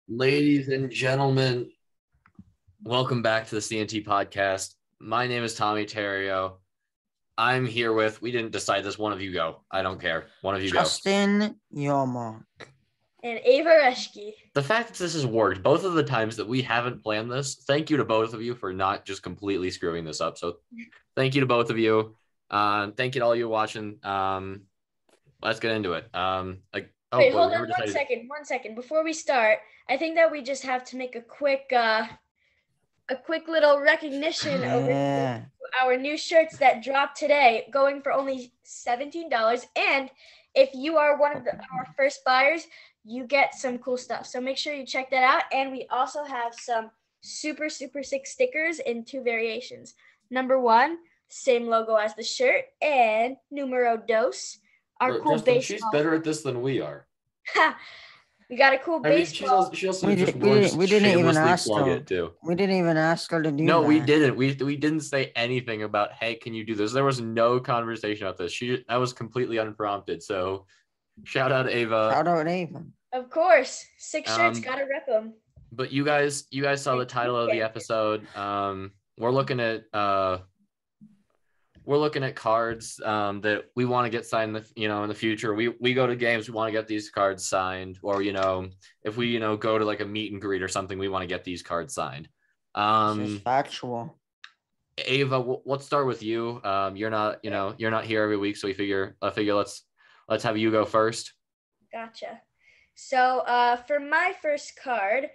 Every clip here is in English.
Ladies and gentlemen, welcome back to the CNT podcast. My name is Tommy Terrio. I'm here with, we didn't decide this, one of you go. I don't care. One of you go. Justin Yormark. And Ava Reschke. The fact that this has worked, both of the times that we haven't planned this, thank you to both of you for not just completely screwing this up. So thank you to both of you. Thank you to all you watching. Let's get into it. Wait, hold on one second. Before we start, I think that we just have to make a quick little recognition over our new shirts that dropped today, going for only $17. And if you are one of our first buyers, you get some cool stuff. So make sure you check that out. And we also have some super sick stickers in two variations. Number one, same logo as the shirt, and numero dos. Our cool Justin, baseball. she's better at this than we are. We got a cool baseball. She also we didn't even ask her. We didn't even ask her to do that. No, we didn't. We didn't say anything about, hey, can you do this? There was no conversation about this. That was completely unprompted. So shout out Ava. Shout out Ava. Of course. 6 shirts, gotta rip them. But you guys saw the title of the episode. We're looking at cards that we want to get signed in the future. We go to games, we want to get these cards signed, or if we go to like a meet and greet or something, we want to get these cards signed. This is factual. Ava, let's start with you. You're not here every week, so I figure let's have you go first. Gotcha. So for my first card,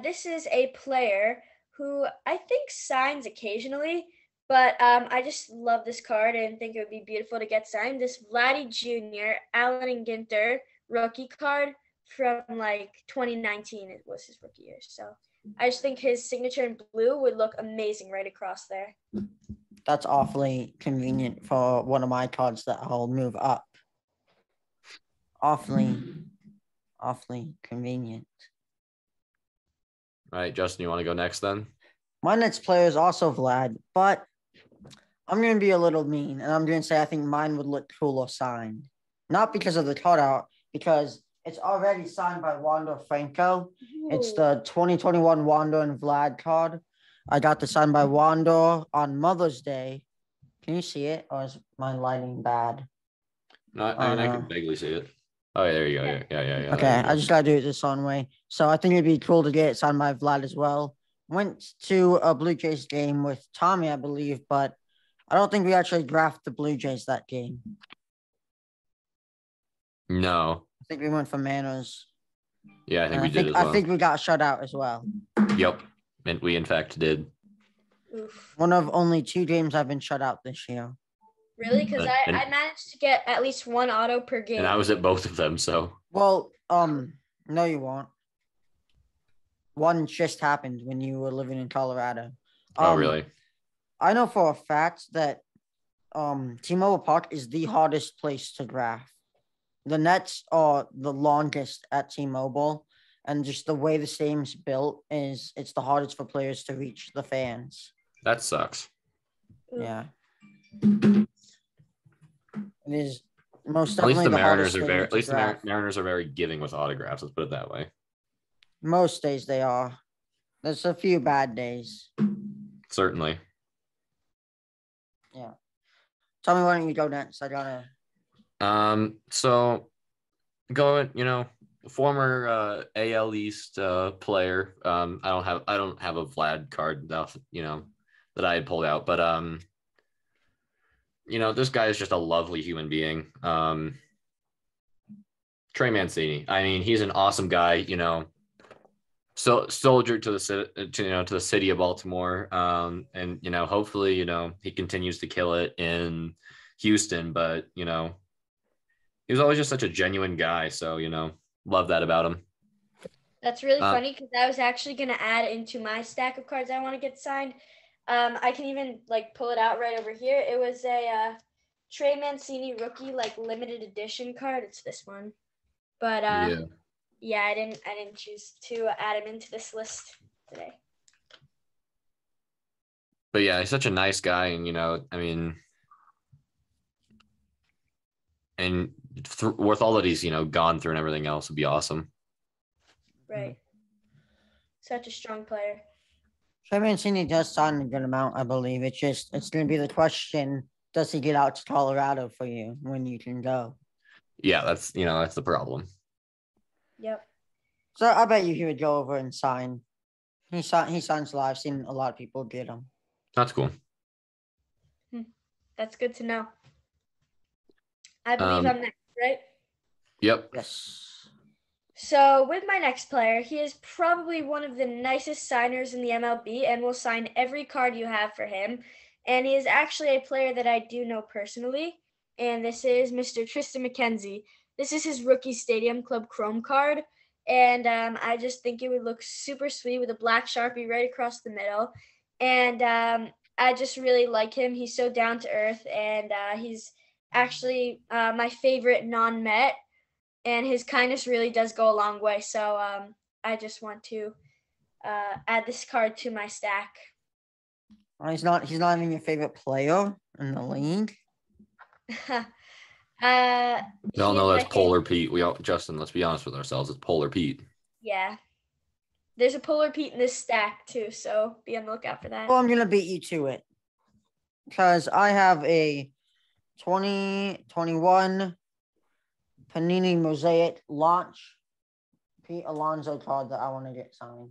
this is a player who I think signs occasionally. But I just love this card and think it would be beautiful to get signed. This Vladdy Jr. Allen and Ginter rookie card from like 2019. It was his rookie year. So I just think his signature in blue would look amazing right across there. That's awfully convenient for one of my cards that I'll move up. Awfully convenient. All right, Justin, you want to go next then? My next player is also Vlad, but I'm going to be a little mean, and I'm going to say I think mine would look cooler signed. Not because of the cutout, because it's already signed by Wander Franco. Ooh. It's the 2021 Wander and Vlad card. I got this signed by Wander on Mother's Day. Can you see it, or is my lighting bad? No, I can vaguely see it. Oh, yeah, there you go. Yeah. Okay, I just got to do it this one way. So I think it'd be cool to get it signed by Vlad as well. Went to a Blue Jays game with Tommy, I believe, but I don't think we actually graphed the Blue Jays that game. No. I think we went for Manners. Yeah, I think we did as well. I think we got shut out as well. Yep. And we, in fact, did. Oof. One of only 2 games I've been shut out this year. Really? Because I managed to get at least 1 auto per game. And I was at both of them, so. Well, no, you won't. One just happened when you were living in Colorado. Oh, really? I know for a fact that T-Mobile Park is the hardest place to graph. The nets are the longest at T-Mobile, and just the way the stadium's built it's the hardest for players to reach the fans. That sucks. Yeah. It is most definitely at least the Mariners are very giving with autographs, let's put it that way. Most days they are. There's a few bad days. Certainly. Yeah. Tell me, why don't you go next? I gotta. So going, former AL East player. I don't have a Vlad card that I had pulled out, but this guy is just a lovely human being. Trey Mancini. I mean, he's an awesome guy. So soldier to the city of Baltimore, and hopefully he continues to kill it in Houston. But he was always just such a genuine guy. So love that about him. That's really funny because I was actually gonna add into my stack of cards I want to get signed. I can even pull it out right over here. It was a Trey Mancini rookie limited edition card. It's this one, but yeah, I didn't choose to add him into this list today. But yeah, he's such a nice guy, and with all that he's gone through and everything else, would be awesome. Right. Such a strong player. Trey Mancini does sign a good amount, I believe. It's going to be the question: does he get out to Colorado for you when you can go? Yeah, that's the problem. Yep. So I bet you he would go over and sign. He signs a lot. I've seen a lot of people get him. That's cool. That's good to know. I believe I'm next, right? Yep. Yes. So with my next player, he is probably one of the nicest signers in the MLB and will sign every card you have for him. And he is actually a player that I do know personally. And this is Mr. Tristan McKenzie. This is his rookie Stadium Club Chrome card. And I just think it would look super sweet with a black Sharpie right across the middle. And I just really like him. He's so down to earth. And he's actually my favorite non-Met. And his kindness really does go a long way. So I just want to add this card to my stack. He's not even your favorite player in the league. We all know that's Polar Pete. Justin, let's be honest with ourselves. It's Polar Pete. Yeah. There's a Polar Pete in this stack too, so be on the lookout for that. Well, I'm gonna beat you to it because I have a 2021 Panini Mosaic launch Pete Alonso card that I want to get signed.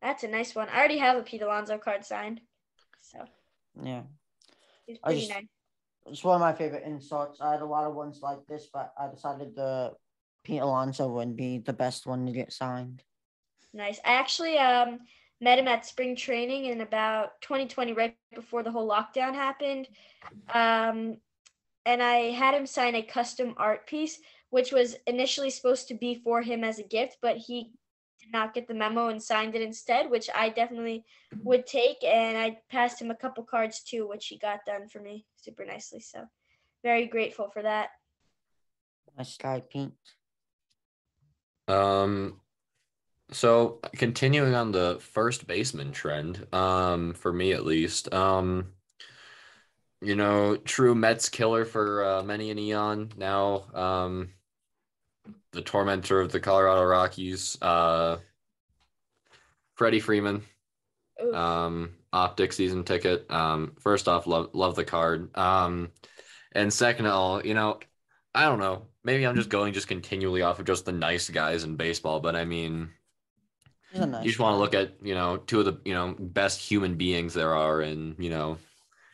That's a nice one. I already have a Pete Alonso card signed, so yeah, he's pretty nice. It's one of my favorite inserts. I had a lot of ones like this, but I decided the Pete Alonso would be the best one to get signed. Nice. I actually met him at spring training in about 2020, right before the whole lockdown happened. And I had him sign a custom art piece, which was initially supposed to be for him as a gift, but he did not get the memo and signed it instead, which I definitely would take. And I passed him a couple cards too, which he got done for me super nicely. So very grateful for that. Nice guy, Pete. So continuing on the first baseman trend, for me at least, true Mets killer for many an eon now. The tormentor of the Colorado Rockies, Freddie Freeman, optic season ticket. First off, love the card. And second of all, I don't know. Maybe I'm just going continually off of just the nice guys in baseball, but I mean, nice you just want to look at two of the best human beings there are in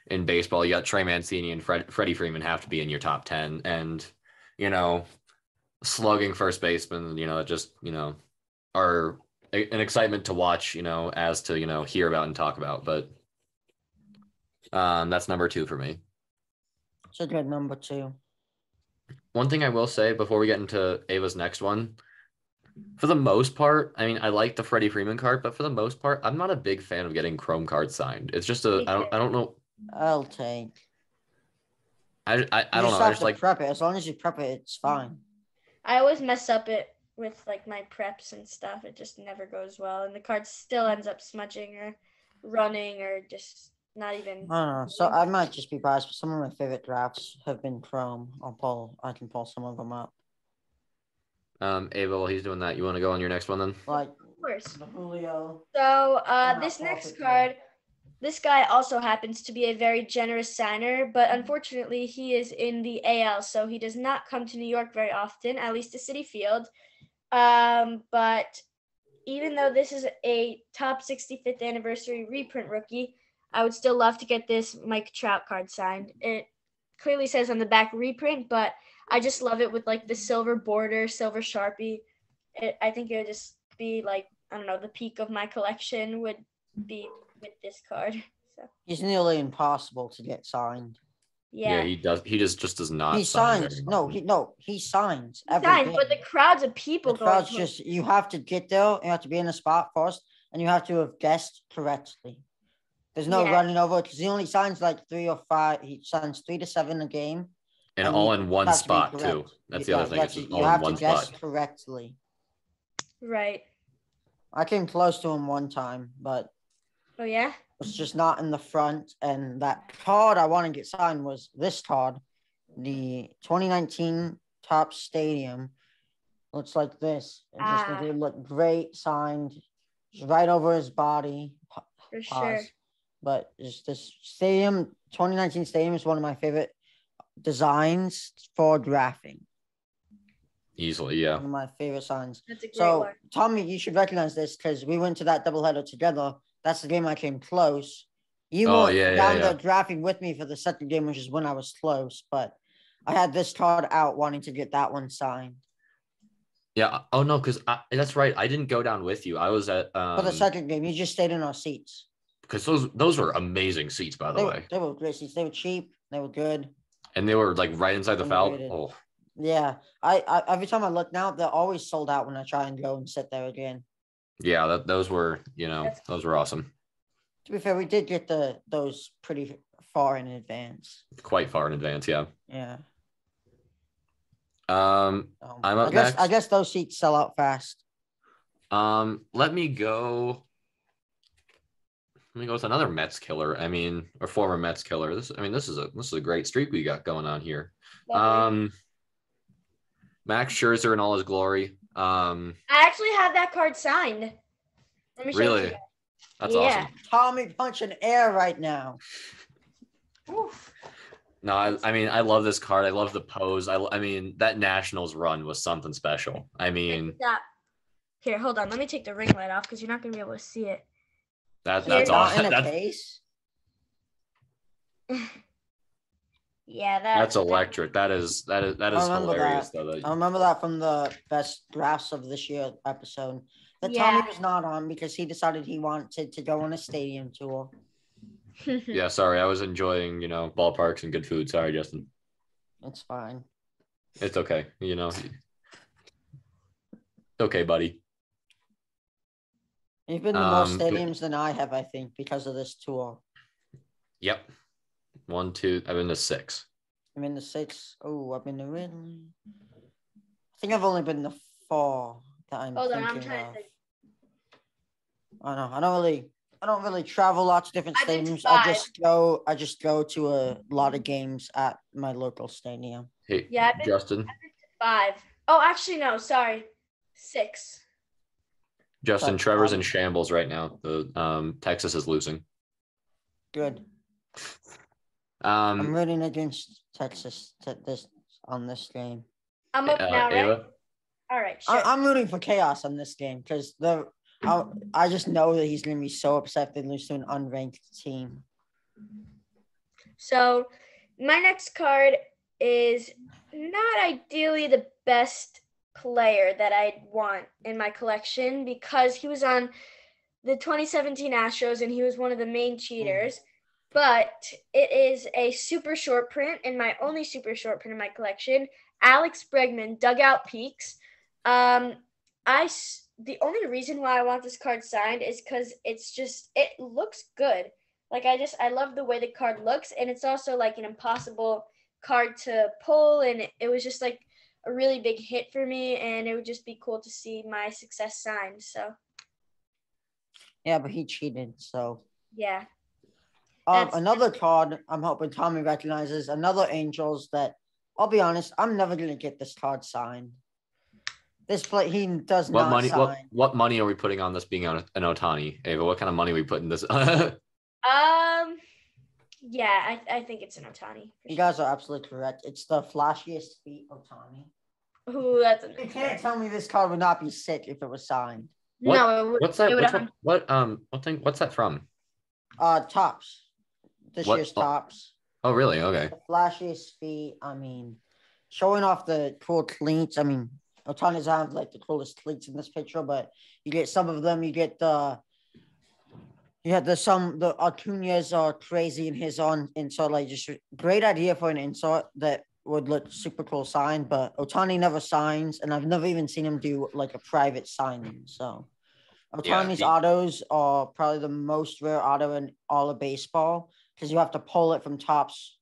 in baseball. You got Trey Mancini and Freddie Freeman have to be in your top 10, and slugging first baseman, just are an excitement to watch, as to hear about and talk about. But that's number 2 for me. It's a good number 2. One thing I will say before we get into Ava's next one, for the most part, I mean, I like the Freddie Freeman card, but for the most part, I'm not a big fan of getting Chrome cards signed. It's just I don't know. I'll take. I don't know. I just like prep it. As long as you prep it, it's fine. I always mess up it with like my preps and stuff. It just never goes well, and the card still ends up smudging or running or just not even. I don't know. So I might just be biased, but some of my favorite drafts have been Chrome. I can pull some of them up. Ava, while he's doing that, you want to go on your next one then? Like, of course. The Julio. So this next card, this guy also happens to be a very generous signer, but unfortunately he is in the AL, so he does not come to New York very often, at least to Citi Field. But even though this is a top 65th anniversary reprint rookie, I would still love to get this Mike Trout card signed. It clearly says on the back reprint, but I just love it with like the silver border, silver Sharpie. I think it would just be like, I don't know, the peak of my collection would be with this card. So he's nearly impossible to get signed. Yeah, he does. He just does not. He signs. He signs. He signs, but the crowds of people. The crowds just. You have to get there. You have to be in a spot first, and you have to have guessed correctly. There's no running over because he only signs like 3 or 5. He signs 3 to 7 a game, and all in one spot too. That's the other thing. It's just all in one spot. You have to guess correctly. Right. I came close to him one time, but. Oh yeah. Was just not in the front, and that card I want to get signed was this card, the 2019 Top Stadium. Looks like this. It just think it looked great signed. It's right over his body. For Pause. sure. But just this stadium, 2019 stadium is one of my favorite designs for drafting. Easily, yeah. One of my favorite signs. That's a great So, one. Tommy, you should recognize this because we went to that doubleheader together. That's the game I came close. You weren't down there drafting with me for the second game, which is when I was close, but I had this card out wanting to get that one signed. Yeah. Oh no, because that's right. I didn't go down with you. I was at For the second game, you just stayed in our seats. Because those were amazing seats, by the way. They were great seats. They were cheap. They were good. And they were like right inside the foul. Oh. Yeah. I every time I look now, they're always sold out when I try and go and sit there again. Yeah, those were awesome. To be fair, we did get those pretty far in advance. Quite far in advance, yeah. Yeah. I'm up next. I guess those seats sell out fast. Let me go with another Mets killer. I mean, or former Mets killer. This is a great streak we got going on here. Lovely. Max Scherzer in all his glory. I actually have that card signed. Let me show really? you. That's awesome. Tommy punching air right now. Oof. No, I love this card. I love the pose. I mean, that Nationals run was something special. I mean, here, hold on. Let me take the ring light off because you're not gonna be able to see it. That's awesome. In a case? Yeah, that's electric. That is hilarious. I remember that from the best drafts of this year episode. That Tommy was not on because he decided he wanted to go on a stadium tour. Yeah, sorry. I was enjoying, ballparks and good food. Sorry, Justin. It's fine. It's okay. It's okay, buddy. You've been to more stadiums than I have, I think, because of this tour. Yep. 1, 2. I've been to 6. I'm in the 6. Oh, I've been to Ridley. I think I've only been to 4 that I'm thinking of. I know. I don't really travel lots of different stadiums. I just go to a lot of games at my local stadium. Hey, Justin. I've been to 5. Oh, actually, no. Sorry, 6. Justin, Trevor's in shambles right now. The Texas is losing. Good. I'm rooting against Texas on this game. I'm up now, right? Ava? All right, sure. I'm rooting for chaos on this game because I just know that he's going to be so upset if they lose to an unranked team. So my next card is not ideally the best player that I'd want in my collection because he was on the 2017 Astros and he was one of the main cheaters. But it is a super short print and my only super short print in my collection. Alex Bregman, Dugout Peaks. The only reason why I want this card signed is because it looks good. Like I love the way the card looks, and it's also like an impossible card to pull, and it was just like a really big hit for me, and it would just be cool to see my success signed. So yeah, but he cheated, so yeah. Another card I'm hoping Tommy recognizes, another Angels that I'll be honest, I'm never gonna get this card signed. He does not sign. What money are we putting on this being an Ohtani, Ava? What kind of money are we putting this? Yeah, I think it's an Ohtani. You guys are absolutely correct. It's the flashiest feet Ohtani. Ooh, that's you can't tell me this card would not be sick if it was signed. No, what's that? What's that from? Tops. This year's Tops. Oh, really? Okay. The flashiest feet. I mean, showing off the cool cleats. I mean, Ohtani's have like the coolest cleats in this picture, but you get some of them. You get the Acuñas are crazy in his on insert, like just great idea for an insert that would look super cool signed, but Ohtani never signs, and I've never even seen him do like a private signing. So Ohtani's autos are probably the most rare auto in all of baseball because you have to pull it from Tops.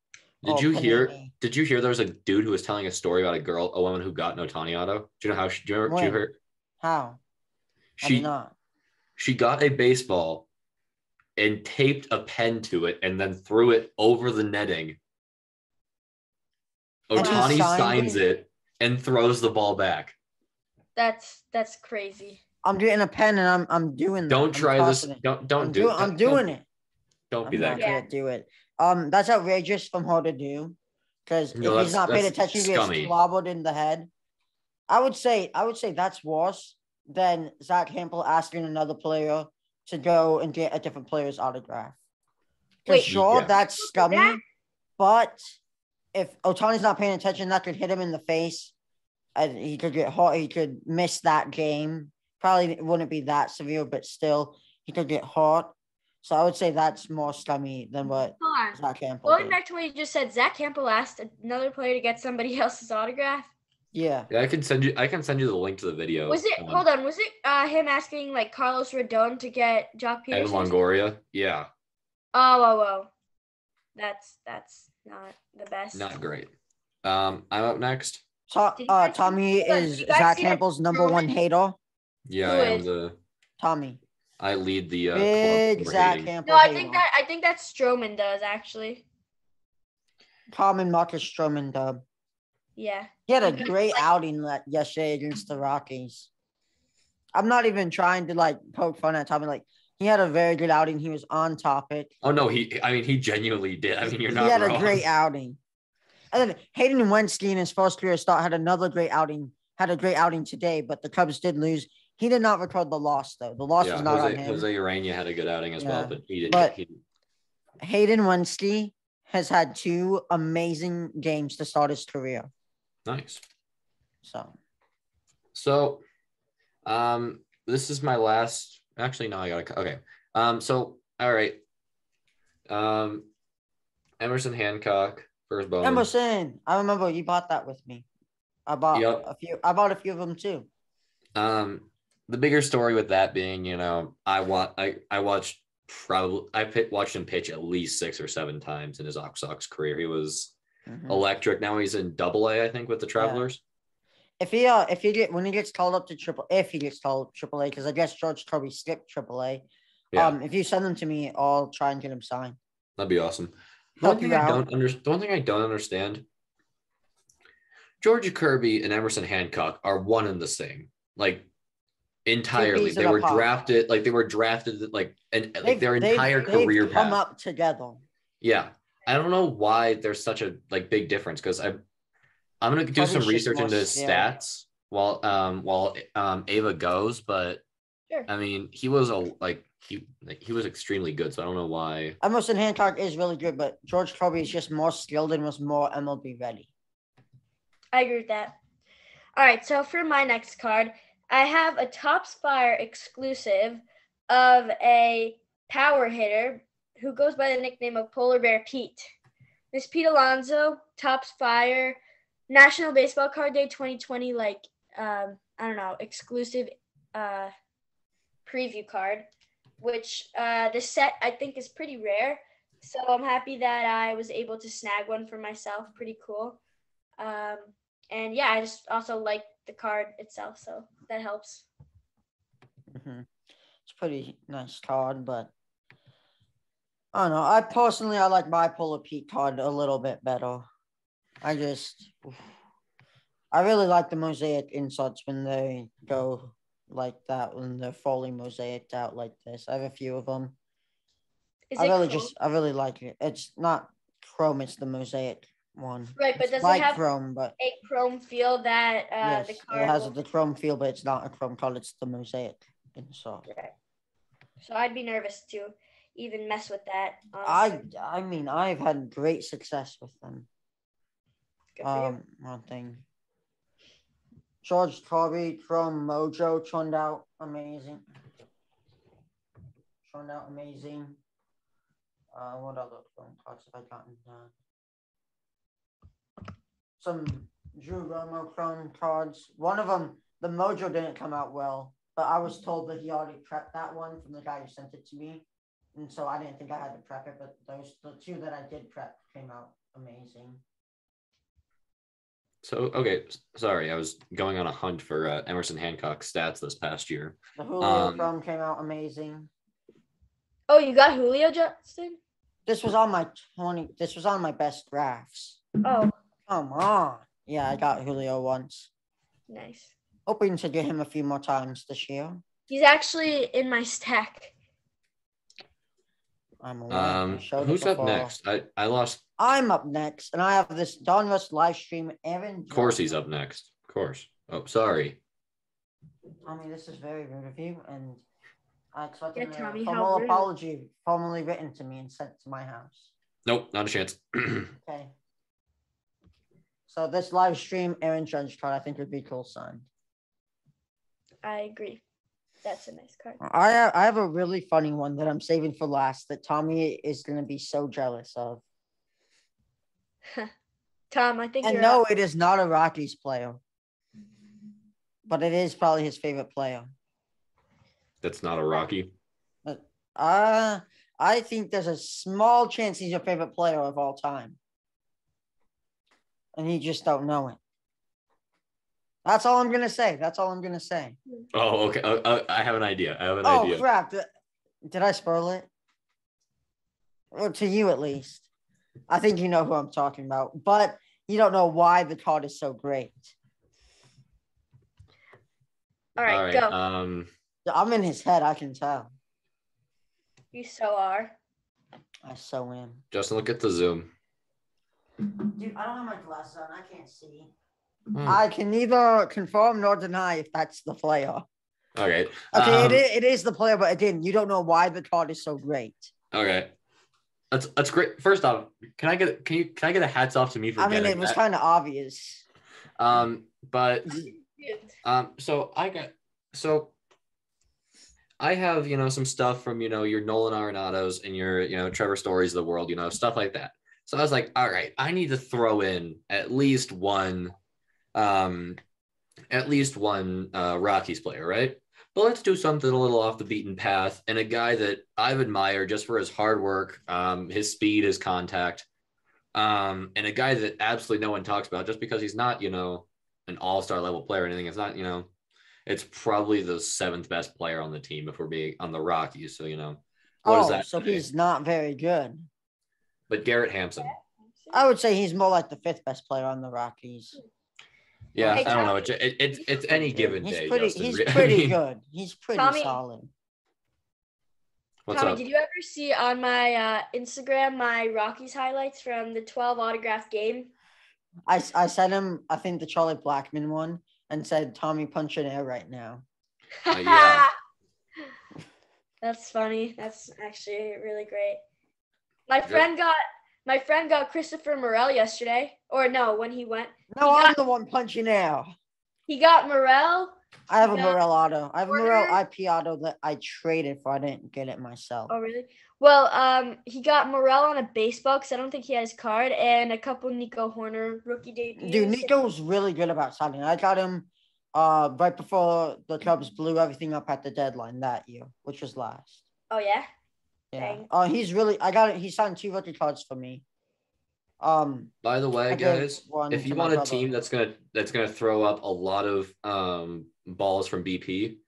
Did you hear there was a dude who was telling a story about a woman who got an Ohtani auto? Do you know how did you hear? How? She got a baseball and taped a pen to it and then threw it over the netting. Ohtani signs it and throws the ball back. That's crazy. I'm getting a pen and I'm doing that. Don't try this. Don't do it. I'm doing it. Don't be I'm that not guy. gonna do it. That's outrageous from her to do. Because No, if he's not paying that's attention, he gets scummy. clobbered in the head. I would say that's worse than Zach Campbell asking another player to go and get a different player's autograph. For Wait, sure, Yeah. that's scummy. But if Otani's not paying attention, that could hit him in the face. And he could get hurt. He could miss that game. Probably wouldn't be that severe, but still, he could get hurt. So I would say that's more scummy than what Hold on. Zach Campbell Going did. back to what you just said, Zach Campbell asked another player to get somebody else's autograph. Yeah. I can send you the link to the video. Was it? Hold on. Was it him asking like Carlos Rodon to get Jock Evan Peterson? Longoria. Yeah. Oh. That's not the best. Not great. I'm up next. Tommy is Zach Campbell's number one hater. Yeah, Who I am is? Tommy. I lead the Big club for Zach hating. Campbell. No, hater. I think that Stroman does actually. Common Marcus Stroman dub. Yeah. He had a great outing yesterday against the Rockies. I'm not even trying to like poke fun at Tommy. Like he had a very good outing. He was on topic. Oh no, he genuinely did. I mean, you're not He had wrong. a great outing. And then Hayden Wensky in his first career start had another great outing. Had a great outing today, but the Cubs did lose. He did not record the loss though. The loss was not on him. Jose Urania had a good outing as well, but he didn't. But Hayden Wensky has had 2 amazing games to start his career. Nice. So, this is my last. Actually, no, I gotta. Okay. So, all right. Emerson Hancock, first Bowman. Emerson, I remember you bought that with me. I bought a few. I bought a few of them too. The bigger story with that being, I watched him pitch at least 6 or 7 times in his Sox career. He was electric. Now he's in Double-A, I think, with the Travelers. Yeah. When he gets called up to Triple-A, because I guess George Kirby skipped Triple-A. Yeah. If you send them to me, I'll try and get him signed. That'd be awesome. The one thing I don't understand. George Kirby and Emerson Hancock are one and the same. Like entirely. They were drafted their entire career path. Come up together. Yeah. I don't know why there's such a big difference, because I'm gonna do some research into his stats while Ava goes, but sure. I mean he was he was extremely good, so I don't know why. Emerson Hancock is really good, but George Kirby is just more skilled and was more MLB ready. I agree with that. All right, so for my next card, I have a Topps Fire exclusive of a power hitter who goes by the nickname of Polar Bear Pete. Miss Pete Alonso, Topps Fire, National Baseball Card Day 2020, exclusive preview card, which the set I think is pretty rare. So I'm happy that I was able to snag one for myself. Pretty cool. And yeah, I just also like the card itself, so that helps. It's a pretty nice card, but I don't know. I like Bipolar Pete card a little bit better. I really like the mosaic inserts when they go like that, when they're fully mosaicked out like this. I have a few of them. I really like it. It's not chrome, it's the mosaic one. Right, but does like it have chrome, but a chrome feel that yes, the card it has the chrome feel, but it's not a chrome card, it's the mosaic insert. Right. So I'd be nervous to even mess with that. I mean, I've had great success with them. Good for you. One thing. George Kirby from Mojo turned out amazing. What other chrome cards have I gotten done? Some Drew Romo chrome cards. One of them, the Mojo didn't come out well, but I was told that he already prepped that one from the guy who sent it to me. And so I didn't think I had to prep it, but the 2 that I did prep came out amazing. So, okay, sorry, I was going on a hunt for Emerson Hancock stats this past year. The Julio chrome came out amazing. Oh, you got Julio, Justin? This was on my best drafts. Oh. Come on. Yeah, I got Julio once. Nice. Hoping to get him a few more times this year. He's actually in my stack. I'm aware. I showed Who's it up before. next? I lost. I'm up next, and I have this Don Russ live stream. Aaron. Of course, he's up next. Of course. Oh, sorry. Tommy, this is very rude of you, and I expect Yeah, a Tommy, how formal rude. apology formally written to me and sent to my house. Nope, not a chance. Okay. So this live stream Aaron Judge card I think would be cool signed. I agree. That's a nice card. I have a really funny one that I'm saving for last that Tommy is gonna be so jealous of. Tom, I think And you're no, up. it is not a Rockies player. But it is probably his favorite player. That's not a Rocky. I think there's a small chance he's your favorite player of all time. And you just don't know it. That's all I'm gonna say. That's all I'm gonna say. Oh, okay. I have an idea. Oh crap! Did I spoil it? Well, to you at least. I think you know who I'm talking about, but you don't know why the card is so great. All right, go. I'm in his head. I can tell. You so are. I so am. Justin, look at the zoom. Dude, I don't have my glasses on. I can't see. I can neither confirm nor deny if that's the player. Okay. Okay, it is the player, but again, you don't know why the card is so great. Okay. That's great. First off, can I get a hats off to me for getting that? It was kind of obvious. But I have, some stuff from, your Nolan Arenados and your, Trevor Stories of the world, stuff like that. So I was like, all right, I need to throw in at least one Rockies player, right? But let's do something a little off the beaten path, and a guy that I've admired just for his hard work, his speed, his contact, and a guy that absolutely no one talks about just because he's not, an all-star level player or anything. It's not, it's probably the 7th best player on the team if we're being on the Rockies. So, what does that so say? he's not very good. But Garrett Hampson. I would say he's more like the 5th best player on the Rockies. Yeah, I don't know. It's any given day. He's pretty good. He's pretty solid. What's Tommy, up? did you ever see on my Instagram my Rockies highlights from the 12 autograph game? I sent him, I think, the Charlie Blackmon one and said, Tommy, punch in air right now. Yeah. That's funny. That's actually really great. My friend got Christopher Morel yesterday. Or no, when he went. No, I'm the one punching air. He got Morel. I have a Morel auto. I have a Morel IP auto that I traded for. I didn't get it myself. Oh, really? Well, he got Morel on a baseball because I don't think he has card, and a couple Nico Horner rookie debuts. Dude, Nico's really good about signing. I got him right before the Cubs blew everything up at the deadline that year, which was last. Oh, yeah? Yeah. Oh, he's really. I got it. He signed 2 rookie cards for me. By the way, guys, if you want a team that's gonna throw up a lot of balls from BP,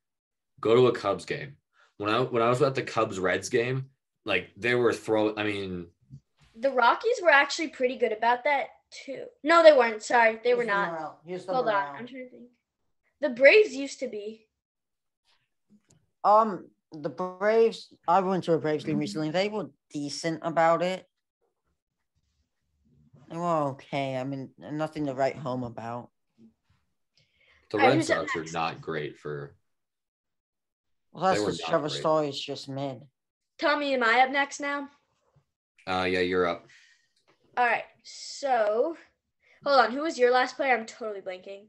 go to a Cubs game. When I was at the Cubs Reds game, like they were the Rockies were actually pretty good about that too. No, they weren't. Sorry, they were not. Hold on, I'm trying to think. The Braves used to be. The Braves. I went to a Braves game recently. They were decent about it. They were okay. Nothing to write home about. The Red Sox are not great for. Well, that's because Trevor Story is just mid. Tommy, am I up next now? Yeah, you're up. All right. So, hold on. Who was your last player? I'm totally blanking.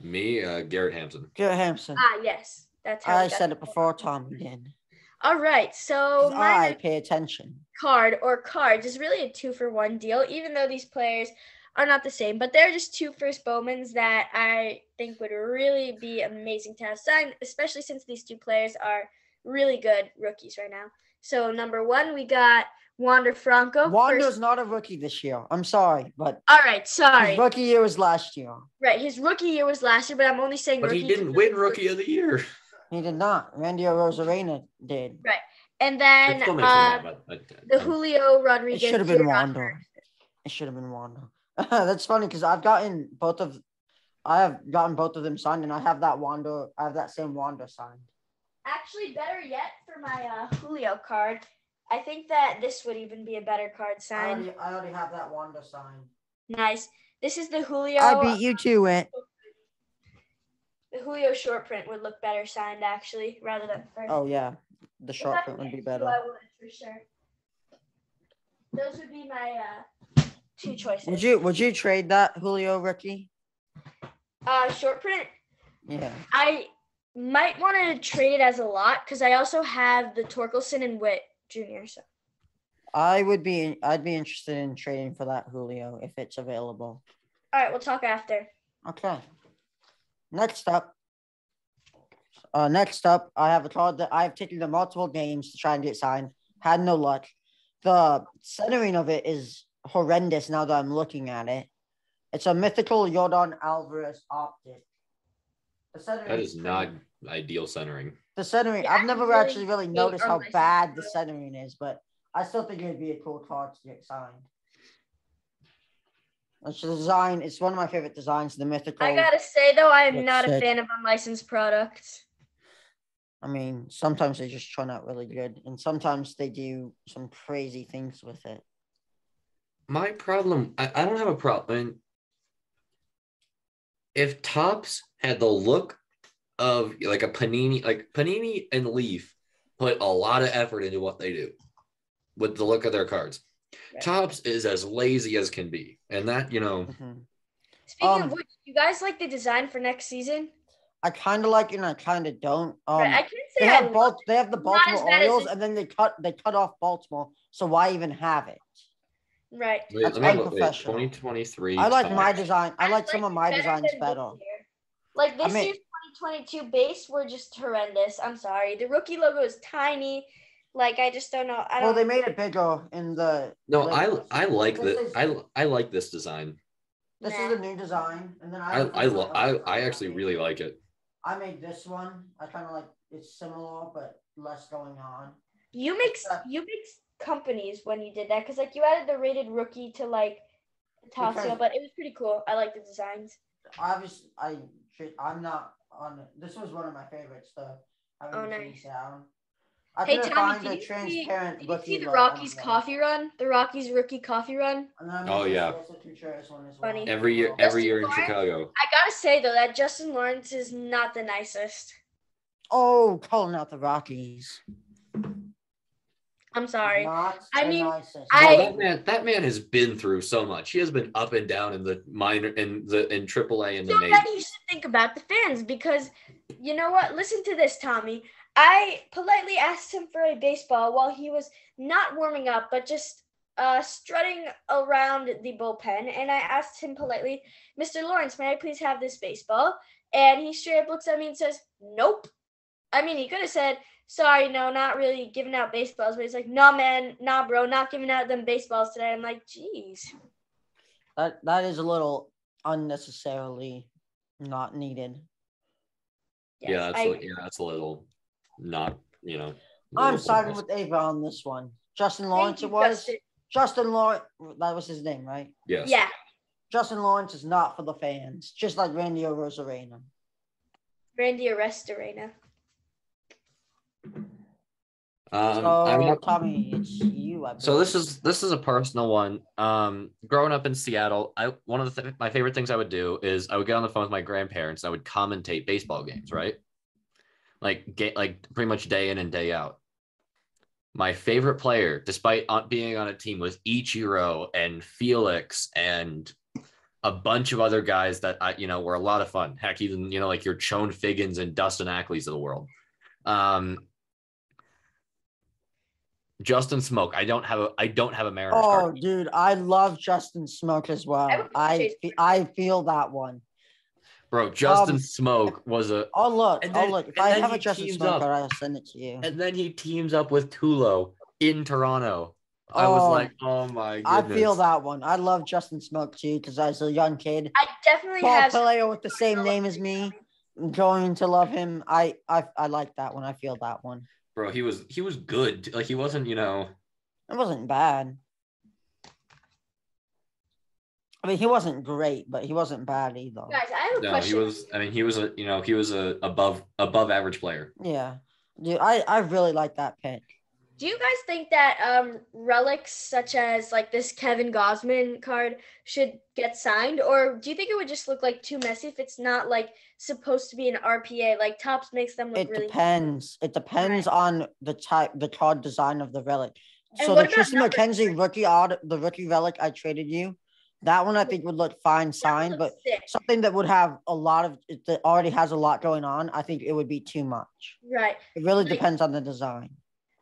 Me, Garrett Hampson. Garrett Hampson. Ah, yes. That's how I said it before Tommy did. All right. So, I pay attention. Cards is really a 2-for-1 deal, even though these players are not the same, but they're just 2 first Bowmans that I think would really be amazing to have signed, especially since these 2 players are really good rookies right now. So number 1, we got Wander Franco. Wander's not a rookie this year. I'm sorry, but all right, sorry. His rookie year was last year. Right, his rookie year was last year, but I'm only saying. But he didn't win Rookie of the Year. He did not. Randy Arozarena did. Right, and then the Julio Rodriguez. It should have been Wander. It should have been Wander. That's funny because I have gotten both of them signed, and I have that same Wander signed. Actually, better yet, for my Julio card, I think that this would even be a better card sign. I already have that Wanda sign. Nice. This is the Julio. I beat you to it. The Julio short print would look better signed, actually, rather than first. Oh, yeah. The short print would be better. I would, for sure. Those would be my 2 choices. Would you trade that Julio rookie? Short print? Yeah. I might want to trade it as a lot because I also have the Torkelson and Witt Jr. So I'd be interested in trading for that Julio if it's available. all right, we'll talk after. Okay. Next up, I have a card that I've taken to multiple games to try and get signed. Had no luck. The centering of it is horrendous now that I'm looking at it. It's a mythical Jordan Alvarez optic. The centering That is not ideal centering. The centering, Yeah, I've never actually really noticed how unlicensed bad the photo. centering is, but I still think it would be a cool card to get signed. It's a design. It's one of my favorite designs. The mythical. I gotta say though, I am Looks not a sick. fan of unlicensed products. I mean, sometimes they just turn out really good, and sometimes they do some crazy things with it. My problem, I don't have a problem. If Topps had the look of like a Panini, like Panini and Leaf put a lot of effort into what they do with the look of their cards. Right. Topps is as lazy as can be. And that, Mhm. Speaking of which, you guys like the design for next season? I kind of like it, and I kind of don't. Right, I can't say They I have love They have the not as Baltimore bad as Orioles, this- and then they cut off Baltimore. So why even have it? Right. That's let me look. unprofessional. 2023. I like Topps. my design. I like some of my it designs than better. this year. Like this I mean- year's 2022 base were just horrendous. I'm sorry. The rookie logo is tiny. Like I just don't know. I Well, don't. they made it bigger in the. No, latest. I like This this. is- I like this design. This Nah. is a new design, and then I actually really like it. I made this one. I kind of like it's similar but less going on. You mixed companies when you did that because like you added the rated rookie to like Tasio, Because- but it was pretty cool. I like the designs. Obviously, I'm not on it. This was one of my favorites though. Oh, nice. Down. I Hey couldn't Tommy, find a did you transparent see rookie the logo Rockies on there. coffee run? The Rockies rookie coffee run? And then I made Oh, this yeah. also Contreras one as well. Funny. Every year in Lawrence? Chicago. I gotta say though that Justin Lawrence is not the nicest. Oh, calling out the Rockies. I'm sorry. Not I the mean, nicest. That man has been through so much. He has been up and down in the minor in AAA and the So major. then you should think about the fans because you know what? Listen to this, Tommy. I politely asked him for a baseball while he was not warming up, but just strutting around the bullpen. And I asked him politely, Mr. Lawrence, may I please have this baseball? And he straight up looks at me and says, nope. I mean, he could have said, sorry, no, not really giving out baseballs. But he's like, nah, man, nah, bro, not giving out them baseballs today. I'm like, geez. That is a little unnecessarily not needed. Yes, that's a little not, I'm little siding biased. with Ava on this one. Justin Thank Lawrence you, it was. Justin. Justin Lawrence, that was his name, right? Yes. Yeah. Justin Lawrence is not for the fans, just like Randy Rosarena. Randy Arrestorena. So, Tommy, it's you. So this is a personal one. Growing up in Seattle, one of my favorite things I would do is I would get on the phone with my grandparents. I would commentate baseball games, right? Like pretty much day in and day out. My favorite player, despite being on a team, was Ichiro and Felix and a bunch of other guys that were a lot of fun. Heck, even like your Chone Figgins and Dustin Ackley's of the world. Justin Smoke. I don't have a Mariners card. Oh, dude, I love Justin Smoke as well. I feel that one. Bro, Justin Smoke was a. Look. If I have a he Justin teams Smoke up. card, I'll send it to you. And then he teams up with Tulo in Toronto. I was like, oh my goodness. I feel that one. I love Justin Smoke too because as a young kid, I definitely ball have player with the same name as me, I'm going to love him. I like that one. I feel that one. Bro, he was good. Like he wasn't, It wasn't bad. I mean, he wasn't great, but he wasn't bad either. guys, I have a No, question. he was a above average player. Yeah. Dude, I really like that pick. Do you guys think that relics such as like this Kevin Gosman card should get signed, or do you think it would just look like too messy if it's not like supposed to be an RPA? Like Topps makes them look It really depends. It depends on the card design of the relic. And So what the about Tristan McKenzie the rookie relic I traded you, that one I think would look fine signed, but sick. something that would have a lot of that already has a lot going on, I think it would be too much. Right. It really Like- depends on the design.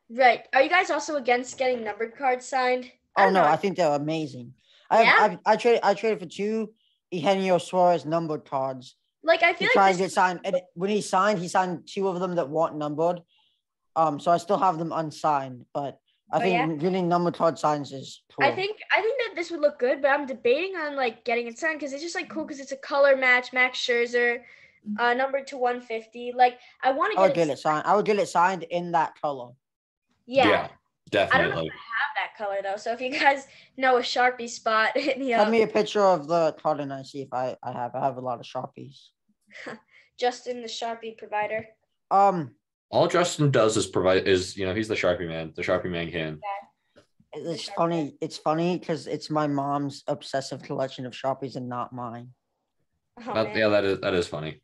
Right. Are you guys also against getting numbered cards signed? Oh don't no, know. I think they're amazing. Yeah? I traded for 2 Eugenio Suarez numbered cards Like I to feel try like and get signed. And when he signed 2 of them that weren't numbered. So I still have them unsigned, but I think yeah? getting numbered card signs is cool. I think that this would look good, but I'm debating on like getting it signed because it's just like cool because it's a color match, Max Scherzer, numbered to 150. Like I want to I would get get it signed. I would get it signed in that color. Yeah. Yeah, I don't know definitely. if I have that color though. So if you guys know a Sharpie spot, hit me Send up. me a picture of the card and I see if I have a lot of Sharpies. Justin, the Sharpie provider. All Justin does is provide he's the Sharpie man. The Sharpie man can. It's funny. It's funny because it's my mom's obsessive collection of Sharpies and not mine. Oh, man. Yeah, that is funny.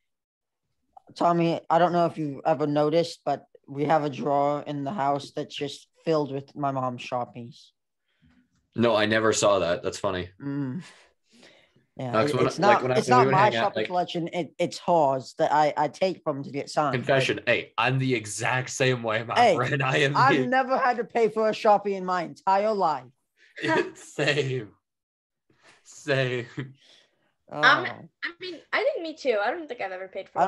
Tommy, I don't know if you've ever noticed, but we have a drawer in the house that's just filled with my mom's Sharpies. No, I never saw that. That's funny. Yeah, When it's I- not. when I- It's when we not would my hang out, Sharpie collection. It's hers that I take from to get signed. Confession. Hey, I'm the exact same way, my Hey, friend. I am I've never had to pay for a Sharpie in my entire life. same. Same. Oh. I mean, I think me too. I don't think I've ever paid for it. I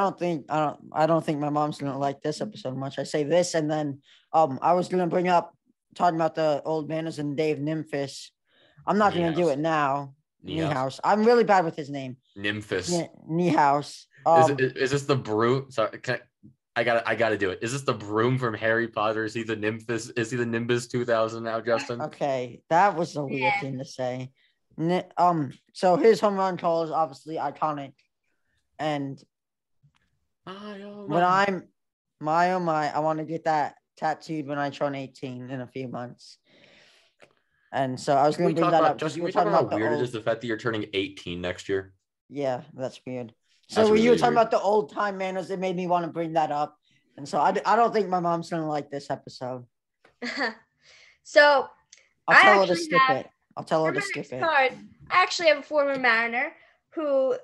don't think my mom's gonna like this episode much. I say this and then I was gonna bring up talking about the old manners and Dave Nymphis. I'm not gonna do Niehaus. it now. Niehaus. Niehaus. I'm really bad with his name. Nymphis. Niehaus. Is this the broom? Sorry, I gotta do it. Is this the broom from Harry Potter? Is he the Nymphis? Is he the Nimbus 2000 now, Justin? Okay, that was a weird thing to say. So his home run call is obviously iconic, and when I'm my I want to get that tattooed when I turn 18 in a few months. And so I was going to bring that up. Justin, You were we talk talking about about how the weird it old. is the fact that you're turning 18 next year. Yeah, that's weird. So That's when you were really talking weird. about the old time manners, it made me want to bring that up. And so I don't think my mom's going to like this episode. So I'll tell her to actually skip have- it. I'll tell her for to my skip next it. card, I actually have a former Mariner who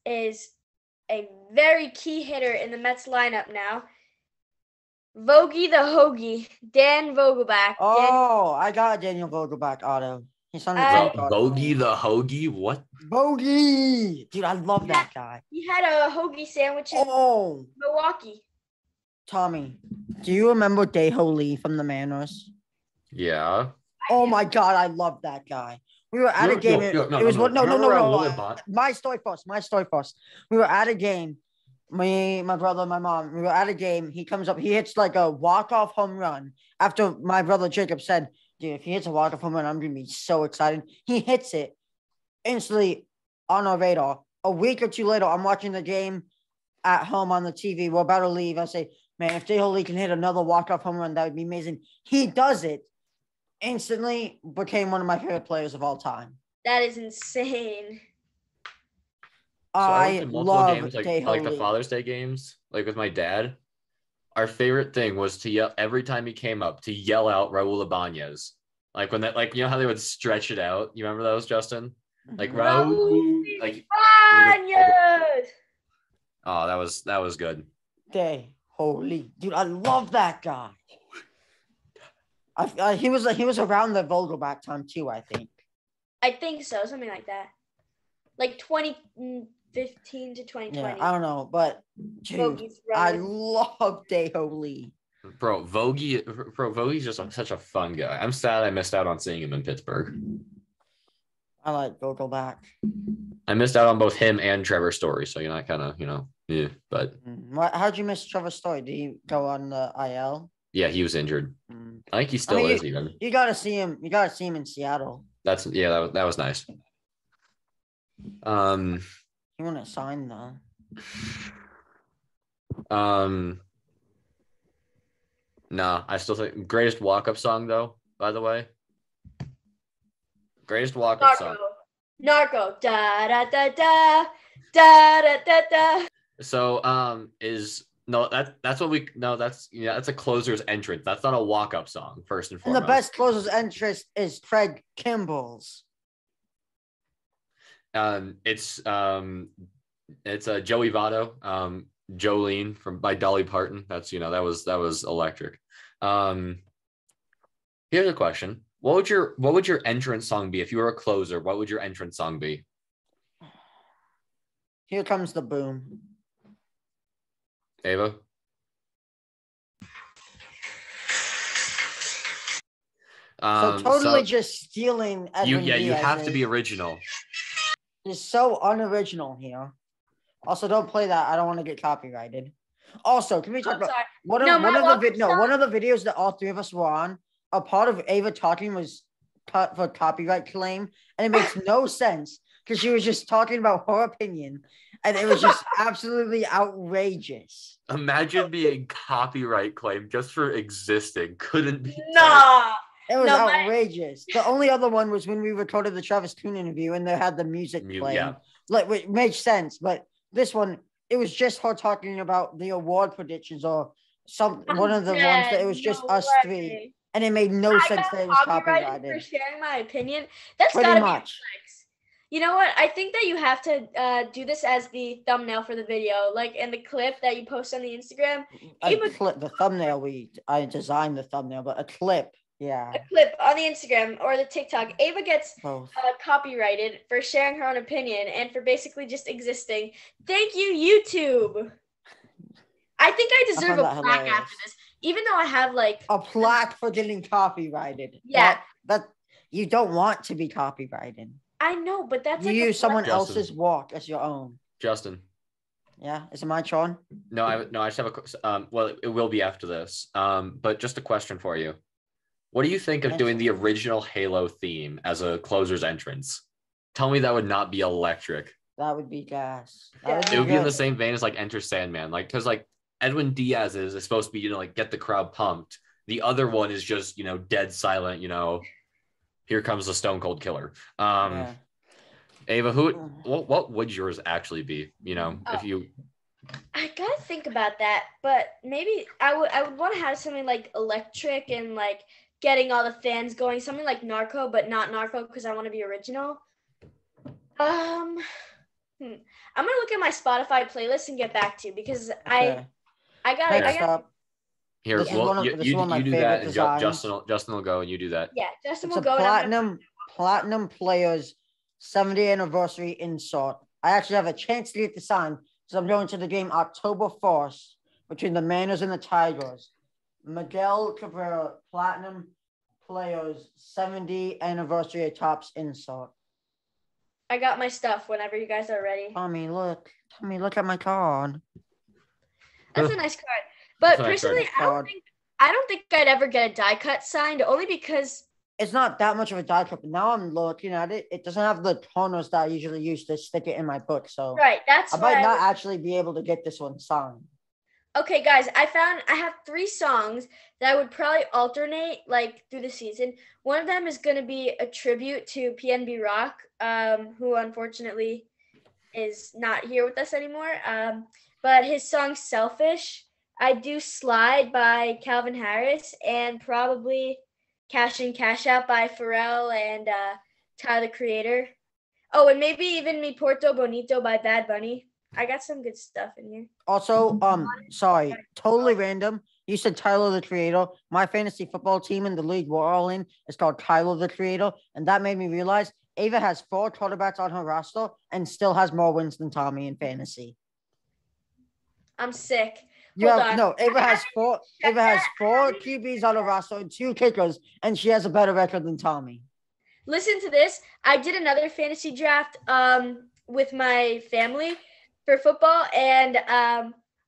is a very key hitter in the Mets lineup now. Vogie the Hoagie, Dan Vogelback. Oh, I got a Daniel Vogelback auto. He's on the I- team card. Bogey the Hoagie? What? Bogey! Dude, I love that guy. He had a hoagie sandwich in Oh, Milwaukee. Tommy, do you remember Daeho Lee from the Manors? Yeah. Oh my God, I love that guy. We were at a game. It was what? No. Remember Raul Ibarra? My story first. We were at a game. Me, my brother, my mom. We were at a game. He comes up. He hits like a walk-off home run. After my brother Jacob said, "Dude, if he hits a walk-off home run, I'm gonna be so excited." He hits it instantly on our radar. A week or two later, I'm watching the game at home on the TV. We're about to leave. I say, "Man, if Daeho Lee can hit another walk-off home run, that would be amazing." He does it. Instantly became one of my favorite players of all time. That is insane. So I went to multiple love games, like Daeho the Lee. Father's Day games, like with my dad. Our favorite thing was to yell every time he came up to yell out Raul Ibanez. Like when that, like, you know how they would stretch it out. You remember those, Justin? Like Raul, like Banyas! oh, that was good. Daeho Lee, dude, I love that guy. He was around the Vogelback time too, I think. I think so, something like that. Like 2015 to 2020. Yeah, I don't know, but dude, Bogey's I running. love Daeho Lee. Bro, Vogie's just such a fun guy. I'm sad I missed out on seeing him in Pittsburgh. I like Vogelback. I missed out on both him and Trevor Story, so I kind of, yeah. But How'd you miss Trevor Story? Did he go on the IL? yeah, he was injured. Mm. I think he still is even. You gotta see him. You gotta see him in Seattle. That was nice. He wouldn't sign though. No, I still think greatest walk-up song though, by the way. Greatest walk-up Narco. song. Narco. Da da da da da da da da. So is no that's what we no that's that's a closer's entrance. That's not a walk-up song, first and And the foremost. best closer's entrance is Craig Kimball's. It's Joey Votto, Jolene by Dolly Parton. That's that was electric. Here's a question. What would your entrance song be if you were a closer? What would your entrance song be? Here comes the boom. Ava? So totally just stealing Edwin you have to be Diaz's. original. It's so unoriginal here. Also, don't play that. I don't want to get copyrighted. Also, can we talk about one of the videos that all three of us were on? A part of Ava talking was cut for copyright claim, and it makes no sense because she was just talking about her opinion, and it was just absolutely outrageous. Imagine being copyright claimed just for existing. Couldn't be. Nah. It was outrageous. The only other one was when we recorded the Travis Toon interview and they had the music playing. Yeah. Like, it made sense, but this one, it was just her talking about the award predictions or one of the ones that it was just us three, and it made no sense that it was copyrighted. For sharing my opinion, that's pretty gotta much. be flex. You know what? I think that you have to do this as the thumbnail for the video, like in the clip that you post on the Instagram. The thumbnail I designed the thumbnail, but a clip. Yeah. A clip on the Instagram or the TikTok. Ava gets copyrighted for sharing her own opinion and for basically just existing. Thank you, YouTube. I think I deserve a plaque after this, even though I have like a plaque for getting copyrighted. Yeah. That you don't want to be copyrighted. I know, but that's you use someone else's walk as your own. Justin. Yeah, is it my turn? No, I just have a well, it will be after this. But just a question for you. What do you think of doing the original Halo theme as a closer's entrance? Tell me that would not be electric. That would be gas. It would be in the same vein as like Enter Sandman, like because like Edwin Diaz is supposed to be like get the crowd pumped. The other one is just dead silent. Here comes the Stone Cold Killer. Ava, what would yours actually be? If you. I gotta think about that, but maybe I would want to have something like electric and like getting all the fans going, something like Narco, but not Narco because I want to be original. I'm gonna look at my Spotify playlist and get back to you because I got here. You do that, and Justin will go, and you do that. Yeah, Justin will go. Platinum Players 70th anniversary insert. I actually have a chance to get the sign. So I'm going to the game October 1st between the Mariners and the Tigers. Miguel Cabrera, Platinum Players 70th anniversary of Topps insert. I got my stuff whenever you guys are ready. Tommy, look at my card. That's a nice card. But personally, I don't think I'd ever get a die cut signed, only because it's not that much of a die cut. But now I'm looking at it. It doesn't have the corners that I usually use to stick it in my book. So that's I might not actually be able to get this one signed. Okay, guys, I have 3 songs that I would probably alternate like through the season. One of them is going to be a tribute to PNB Rock, who unfortunately is not here with us anymore. But his song Selfish, I do Slide by Calvin Harris, and probably Cash In, Cash Out by Pharrell and Tyler, the Creator. Oh, and maybe even Mi Porto Bonito by Bad Bunny. I got some good stuff in here. Also, sorry, totally random. You said Tyler, the Creator. My fantasy football team in the league we're all in is called Tyler, the Creator. And that made me realize Ava has 4 quarterbacks on her roster and still has more wins than Tommy in fantasy. I'm sick. Ava has 4 QBs on her roster and 2 kickers, and she has a better record than Tommy. Listen to this. I did another fantasy draft with my family for football, and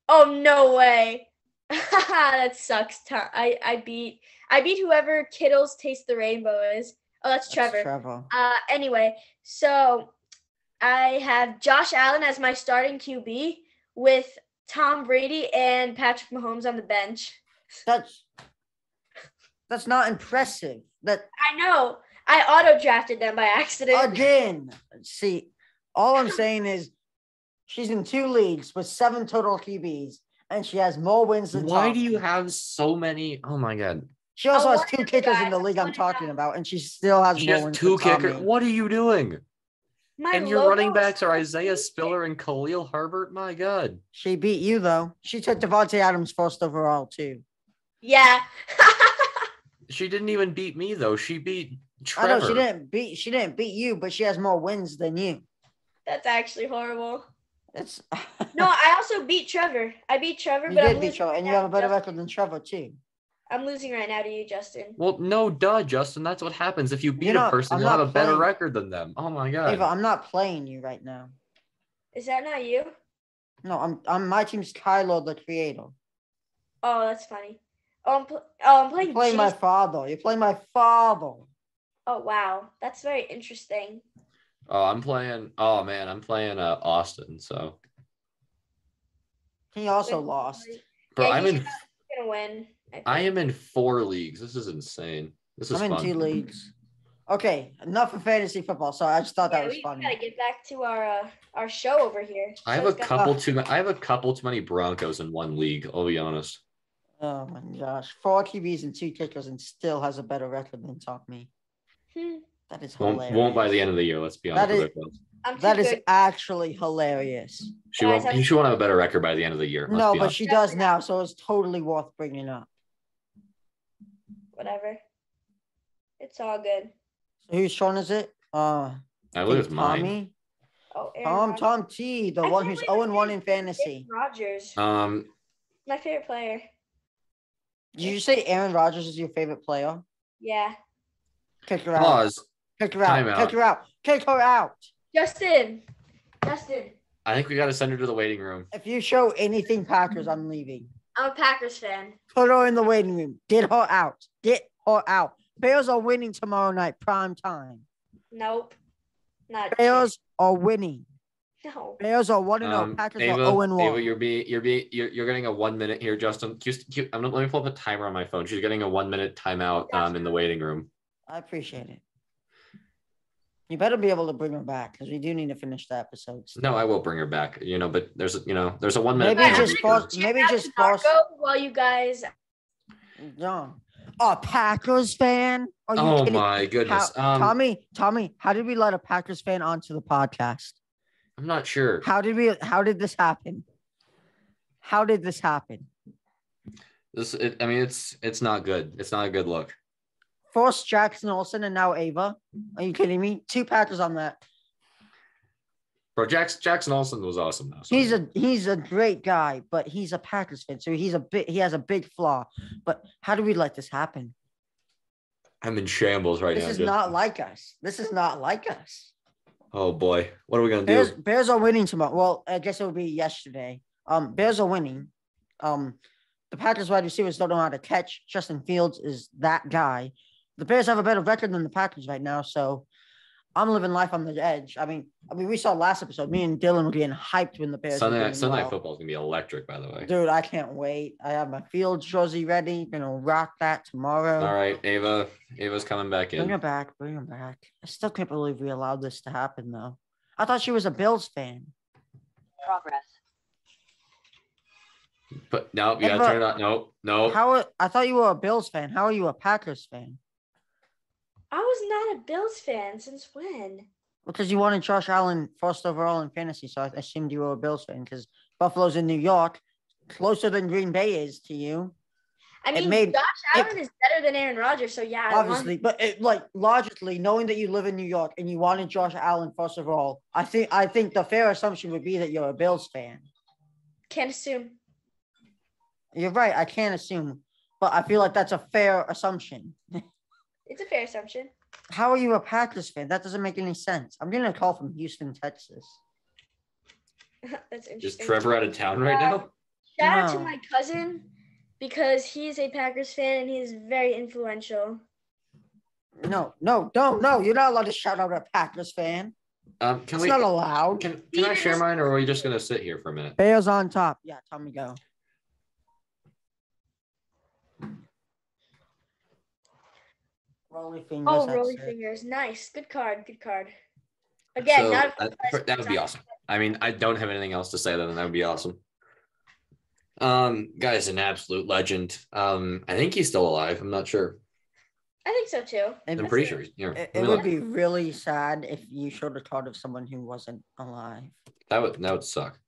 oh no way. That sucks. I beat whoever Kittle's Taste the Rainbow is. Oh, that's Trevor. Anyway, so I have Josh Allen as my starting QB with Tom Brady and Patrick Mahomes on the bench. That's That's not impressive. That I know. I auto drafted them by accident. again. See, all I'm saying is she's in 2 leagues with 7 total QBs, and she has more wins than Why Tom. do you have so many? Oh my god. She also has one 2 and kickers nine. in the league I'm One and talking nine. about, and she still has She more has wins 2 than Tommy. kickers. What are you doing? My And your logo running backs is are so Isaiah stupid. Spiller and Khalil Herbert. My god. She beat you though. She took Devontae Adams first overall too. Yeah. She didn't even beat me though. She beat I know Trevor. she didn't beat you, but she has more wins than you. That's actually horrible. It's No, I also beat Trevor. I beat Trevor, you but I'm did beat losing Trevor, right and you now have a better to record than Trevor too. Justin. I'm losing right now to you, Justin. Well, no, duh, Justin. That's what happens. If you beat You're a not- person, I'm you'll have not a better playing- record than them. Oh my god. Ava, I'm not playing you right now. Is that not you? No, I'm my team's Kylo the creator. Oh, that's funny. I'm playing You're playing my Jason. father. You're playing my father. Oh, wow. That's very interesting. Oh, I'm playing. Oh man, I'm playing Austin. So, He also Good lost. story. bro, Yeah, I'm he's in. gonna win. I am in 4 leagues. This is insane. This is I'm in fun. 2 leagues. Okay, enough of fantasy football. So I just thought that was we funny. gotta get back to our show over here. I have a couple too. I have a couple too many Broncos in 1 league. I'll be honest. Oh my gosh, 4 QBs and 2 kickers, and still has a better record than Tommy. That is hilarious. Won't by the end of the year. Let's be honest That with is- ourselves. I'm too That is good. actually hilarious. She Guys, won't. She won't have a better record by the end of the year. Let's No, be but honest. she does now, so it's totally worth bringing up. Whatever. It's all good. So whose turn is it? I believe it's mine. Tommy. Oh, Aaron Rodgers. Tom T, the I one can't who's believe 0-1 in Aaron fantasy. Rodgers. Um, My favorite player. Did you say Aaron Rodgers is your favorite player? Yeah. Kick her out. pause. Kick her out. Time out. Kick her out. Kick her out. Justin. I think we got to send her to the waiting room. If you show anything Packers, I'm leaving. I'm a Packers fan. Put her in the waiting room. Get her out. Get her out. Bears are winning tomorrow night, prime time. Nope. Not a Bears are winning. chance. No. Bears are 1-0. Packers are Ava, 0-1. Ava, you're getting a 1 minute here, Justin. Let me pull up a timer on my phone. She's getting a 1 minute timeout in the waiting room. I appreciate it. You better be able to bring her back because we do need to finish the episodes. No, I will bring her back. But there's a 1 minute. Maybe timer. just force. Maybe just force. While you guys. John, a Packers fan? Are you Oh kidding? my goodness. Tommy, how did we let a Packers fan onto the podcast? I'm not sure. How did this happen? How did this happen? It's not good. It's not a good look. First Jackson Olsen and now Ava. Are you kidding me? 2 Packers on that. Bro, Jackson Olsen was awesome though. So. He's a great guy, but he's a Packers fan, so he has a big flaw. But how do we let this happen? I'm in shambles right now. This is not like us. This is not like us. Oh boy, what are we gonna do? Bears are winning tomorrow. Well, I guess it will be yesterday. Bears are winning. The Packers wide receivers don't know how to catch. Justin Fields is that guy. The Bears have a better record than the Packers right now, so I'm living life on the edge. I mean, we saw last episode. Me and Dylan were getting hyped when the Bears. Sunday were night doing well. football is gonna be electric, by the way. Dude, I can't wait. I have my Fields jersey ready. Gonna rock that tomorrow. All right, Ava's coming back in. Bring her back. Bring her back. I still can't believe we allowed this to happen, though. I thought she was a Bills fan. Progress. But no, you gotta turn it on. No. I thought you were a Bills fan. How are you a Packers fan? I was not a Bills fan since when? Because you wanted Josh Allen first overall in fantasy, so I assumed you were a Bills fan because Buffalo's in New York, closer than Green Bay is to you. I mean, Josh Allen is better than Aaron Rodgers, so yeah. Obviously, but logically, knowing that you live in New York and you wanted Josh Allen first overall, I think the fair assumption would be that you're a Bills fan. Can't assume. You're right. I can't assume, but I feel like that's a fair assumption. It's a fair assumption. How are you a Packers fan? That doesn't make any sense. I'm getting a call from Houston, Texas. That's interesting. Is Trevor out of town right now? Shout out to No. my cousin because he's a Packers fan and he's very influential. No. You're not allowed to shout out a Packers fan. It's not allowed. Can I share mine, or are we just gonna sit here for a minute? Bears on top. Yeah, tell me go. Rolly fingers. Oh, that's Rolly it. Fingers. Nice. Good card. Good card. Again, So not that would be awesome. I mean, I don't have anything else to say other than that would be awesome. Guy's an absolute legend. I think he's still alive. I'm not sure. I think so too. I'm pretty sure. Yeah, It would be really sad if you showed a card of someone who wasn't alive. That would suck.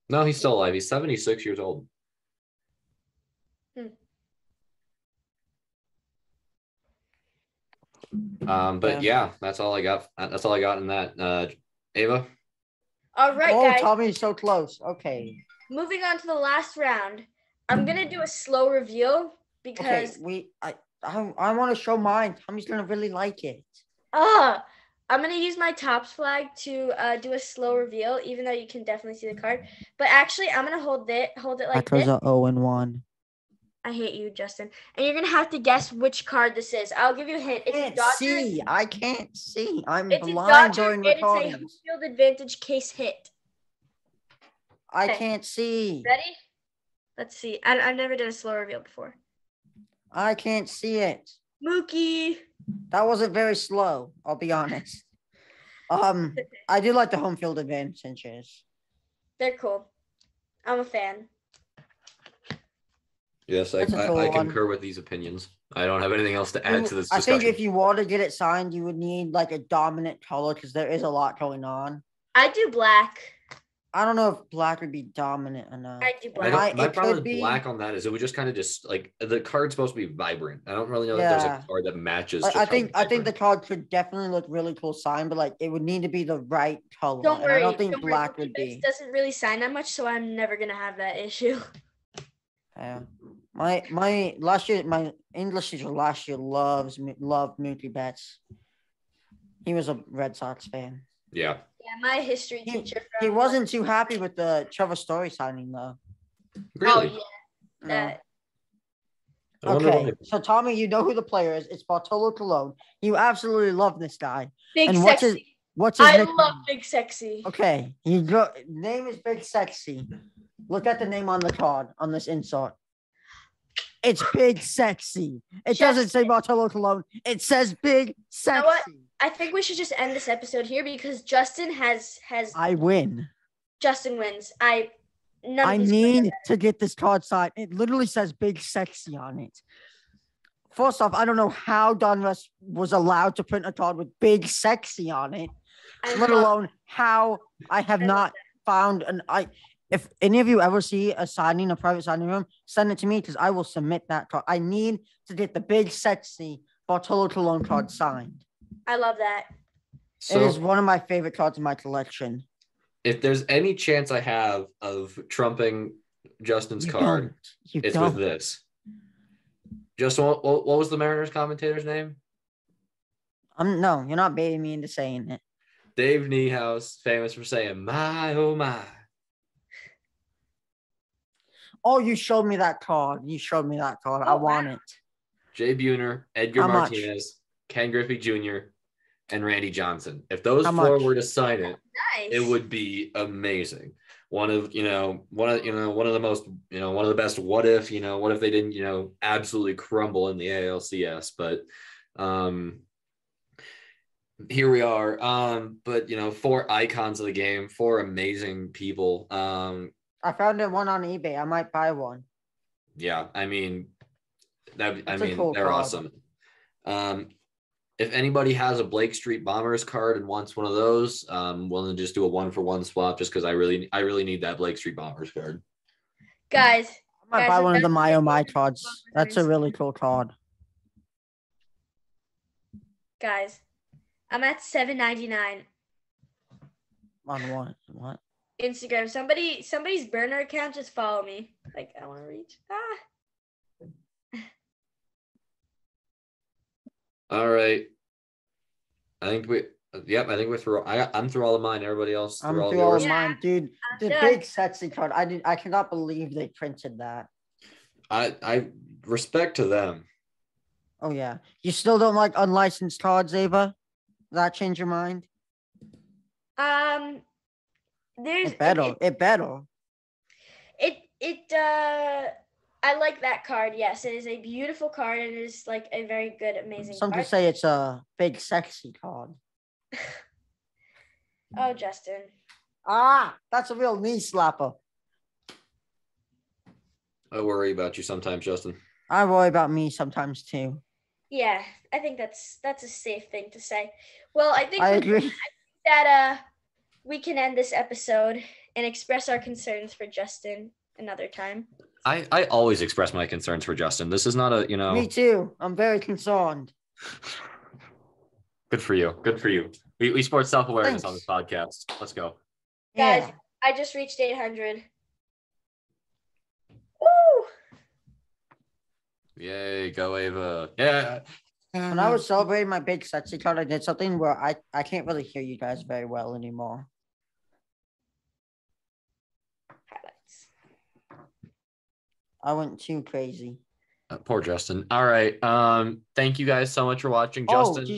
No, he's still alive. He's 76 years old. But yeah, that's all I got. That's all I got in that. Ava. All right, guys. Tommy's so close. Okay. Moving on to the last round. I'm gonna do a slow reveal because I want to show mine. Tommy's gonna really like it. I'm gonna use my Topps flag to do a slow reveal, even though you can definitely see the card. But actually, I'm gonna hold it like this. Are 0-1. I hate you, Justin. And you're gonna have to guess which card this is. I'll give you a hint. It's a Dodger. I can't see. I'm It's blind a Dodger, during and it's a home recordings. field advantage case hit. I can't see. Ready? Let's see. I've never done a slow reveal before. I can't see it. Mookie. That wasn't very slow, I'll be honest. I do like the home field advantages. They're cool. I'm a fan. Yes, I concur with these opinions. I don't have anything else to add to this discussion. I think if you want to get it signed, you would need like a dominant color because there is a lot going on. I do black. I don't know if black would be dominant enough. I do black. My problem with black on that is it would just kind of just like the card's supposed to be vibrant. I don't really know that there's a card that matches. I think the card could definitely look really cool signed, but like it would need to be the right color. Don't worry. I don't think black would be. This doesn't really sign that much, so I'm never gonna have that issue. Yeah. My last year, my English teacher last year loved Mookie Betts. He was a Red Sox fan. Yeah. Yeah, my history teacher. He wasn't too happy with the Trevor Story signing though. Really? Oh yeah. Okay, so Tommy, you know who the player is. It's Bartolo Colon. You absolutely love this guy. Big and Sexy. What's his nickname? love Big Sexy. Okay, name is Big Sexy. Look at the name on the card on this insert. It's Big Sexy. It doesn't say Bartolo Colon. It says Big Sexy. You know what? I think we should just end this episode here because Justin has. I win. Justin wins. I need to get this card signed. It literally says Big Sexy on it. First off, I don't know how Donruss was allowed to print a card with Big Sexy on it, let alone how I have not found an. If any of you ever see a private signing room, send it to me because I will submit that card. I need to get the Big Sexy Bartolo Colon card signed. I love that. So, it is one of my favorite cards in my collection. If there's any chance I have of trumping Justin's card, it's with this. Justin, what was the Mariners commentator's name? No, you're not baiting me into saying it. Dave Niehaus, famous for saying, my, oh, my. Oh, you showed me that card. I want it. Jay Buhner, Edgar Martinez, Ken Griffey Jr., and Randy Johnson. If those four were to sign it, it would be amazing. One of the best what if they didn't, absolutely crumble in the ALCS, but here we are. But four icons of the game, four amazing people. I found one on eBay. I might buy one. Yeah, I mean, they're card. awesome. If anybody has a Blake Street Bombers card and wants one of those, I'm willing to just do a 1-for-1 swap just because I really need that Blake Street Bombers card. Guys, I might buy one of the My cards. That's a really cool card. Guys, I'm at $7.99. On what? Instagram. Somebody's burner account just follow me. Like I want to reach. All right. I think we're through. I'm through all of mine. Everybody else I'm through all of mine, dude. The Big Sexy card. I cannot believe they printed that. I respect to them. Oh yeah. You still don't like unlicensed cards, Ava? Does that change your mind? There's it better. I I like that card. Yes, it is a beautiful card. It is like a very good, amazing Some card. could say it's a big, sexy card. Oh, Justin. That's a real knee slapper. I worry about you sometimes, Justin. I worry about me sometimes too. Yeah, I think that's a safe thing to say. Well, I think I agree. that we can end this episode and express our concerns for Justin another time. I always express my concerns for Justin. This is not a, Me too. I'm very concerned. Good for you. Good for you. We support self-awareness on Thanks. this podcast. Let's go. Guys, Yeah. I just reached 800. Woo! Yay, go Ava. Yeah. When I was celebrating my big sexy card, I did something where I can't really hear you guys very well anymore. Highlights. I went too crazy. Poor Justin. All right. Thank you guys so much for watching. Justin. Did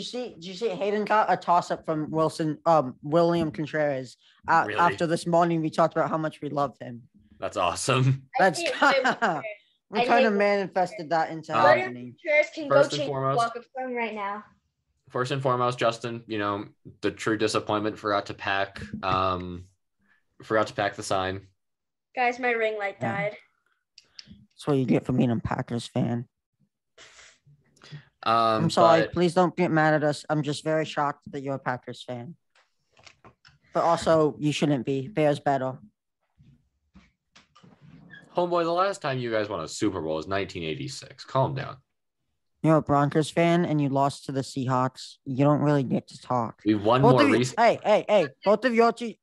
you see Hayden got a toss up from William Contreras Really? after this morning we talked about how much we loved him. That's awesome. That's we I kind hate of manifested that into William happening. Contreras can First go and change foremost- walk of fame right now. First and foremost, Justin, the true disappointment forgot to pack the sign. Guys, my ring light Yeah. died. That's what you get for being a Packers fan. I'm sorry. But Please don't get mad at us. I'm just very shocked that you're a Packers fan. But also, you shouldn't be. Bears better. homeboy, the last time you guys won a Super Bowl was 1986. Calm down. You're a Broncos fan and you lost to the Seahawks. You don't really get to talk. We won Both more of you, recently. hey. Both of your teams.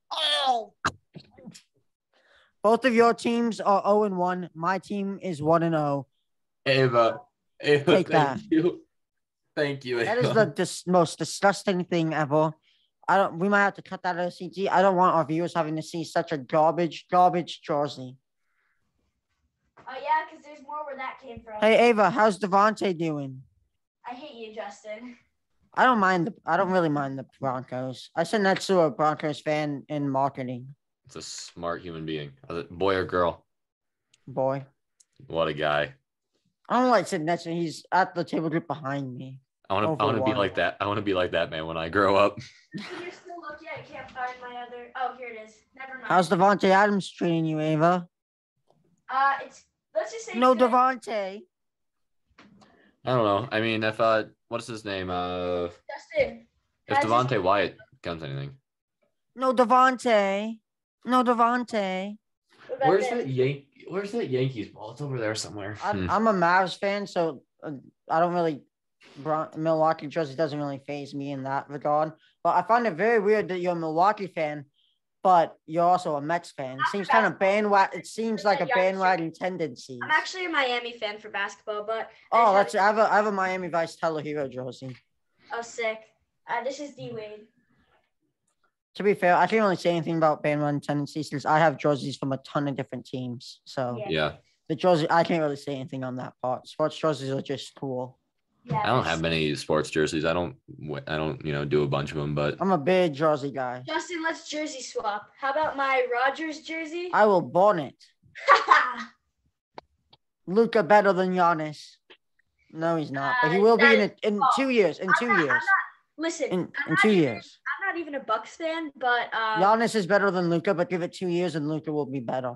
Both of your teams are 0-1. My team is 1-0. Ava, Take thank that. you. Thank you. That is Ava. the most disgusting thing ever. We might have to cut that out of CT. I don't want our viewers having to see such a garbage jersey. Oh yeah, because there's more where that came from. Hey Ava, how's Devontae doing? I hate you, Justin. I don't really mind the Broncos. I sit next to a Broncos fan in marketing. It's a smart human being. Boy or girl? Boy. What a guy. I don't like sitting next to him. He's at the table group behind me. I want to be like that. I want to be like that man when I grow up. You're still lucky I can't find my other. Oh, here it is. Never mind. How's Devontae Adams treating you, Ava? Let's just say No, it's good. Devontae. I don't know. I mean, if what's his name? Justin. If Devontae Wyatt comes anything. No, Devontae. No, Devontae. What about this? Where's that Yankees ball? It's over there somewhere. I'm a Mavs fan, so I don't really. Milwaukee jersey doesn't really faze me in that regard. But I find it very weird that you're a Milwaukee fan, but you're also a Mets fan. It seems kind of bandwagon. It seems like a bandwagon tendency. I'm actually a Miami fan for basketball, but Oh, I have a Miami Vice Teller Hero jersey. oh sick. This is D Wade. To be fair, I can't really say anything about bandwagon tendencies since I have jerseys from a ton of different teams. So Yeah. the jersey, I can't really say anything on that part. Sports jerseys are just cool. Yeah, I don't have many sports jerseys. I don't do a bunch of them, but I'm a big jersey guy. Justin, let's jersey swap. How about my Rodgers jersey? I will burn it. Luca better than Giannis. No, he's not. But he will be in 2 years. In 2 years. Listen, In 2 years. I'm not even a Bucks fan, but Giannis is better than Luca, but give it 2 years and Luca will be better.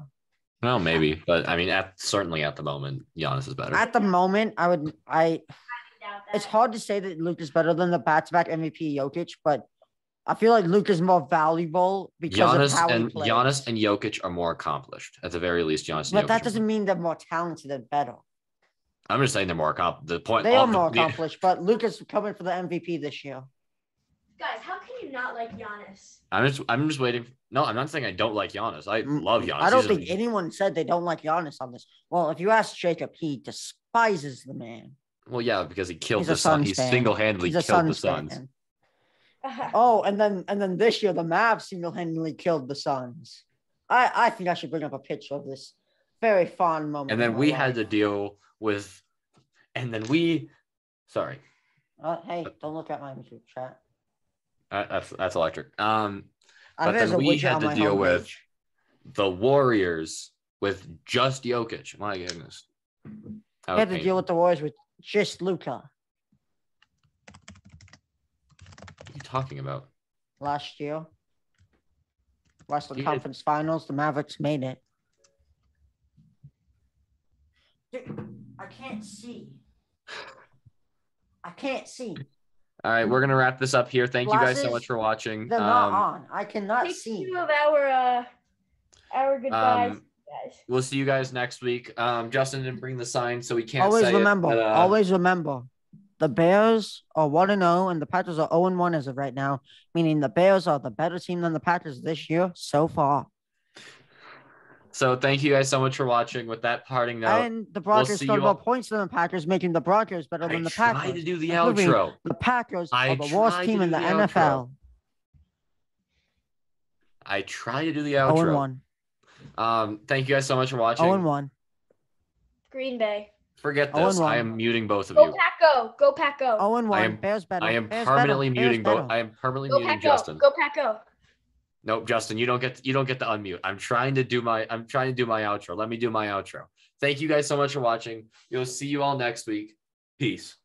well, maybe. But I mean, certainly at the moment, Giannis is better. At the moment, I doubt that. it's hard to say that Luke is better than the back-to-back MVP Jokic, but I feel like Luke is more valuable because of how he plays. Giannis and Jokic are more accomplished. At the very least, Giannis and But Jokic. that doesn't mean they're more talented and better. I'm just saying they're more accomplished. The point They are more accomplished, but Luke is coming for the MVP this year. Guys, how can you not like Giannis? I'm just waiting. No, I'm not saying I don't like Giannis. I love Giannis. I don't He's think anyone said they don't like Giannis on this. Well, if you ask Jacob, he despises the man. Well, yeah, because he killed He's a the Suns. Suns He fan. single-handedly He's a killed the Suns Suns. fan. Oh, and then this year the Mavs single-handedly killed the Suns. I think I should bring up a picture of this very fond moment. And then we had to deal with, and then we, sorry, hey, don't look at my YouTube chat. that's electric. I But think there's then a we widget had on to my deal with homepage. the Warriors with just Jokic. My goodness. He had to Okay. deal with the Warriors with just Luka What are you talking about? last year. Western He did- Conference Finals. The Mavericks made it. Dude, I can't see. I can't see. All right, we're gonna wrap this up here. Thank you guys so Glasses, much for watching. They're not on. I cannot Take see. two of our goodbyes, guys. We'll see you guys next week. Justin didn't bring the sign, so we can't Always say remember. it. But, Always remember. The Bears are 1-0, and the Packers are 0-1 as of right now, meaning the Bears are the better team than the Packers this year so far. so thank you guys so much for watching. With that parting note, And the Broncos see scored you more all- points than the Packers, making the Broncos better than the tried Packers. to do the Proving outro. The Packers I are the worst tried team to in do the the outro. NFL. I try to do the outro. 0-1. Thank you guys so much for watching. 0-1. Green Bay. Forget this. 0-1. I am muting both of Go you. Pack Go. Go Pack Go. 0-1. Bears better. I am Bears permanently better. muting Bears both. better. I am permanently Go muting Pack Go. Justin. Go Pack Go. Nope, Justin, you don't get to unmute. I'm trying to do my outro. Let me do my outro. Thank you guys so much for watching. We'll see you all next week. Peace.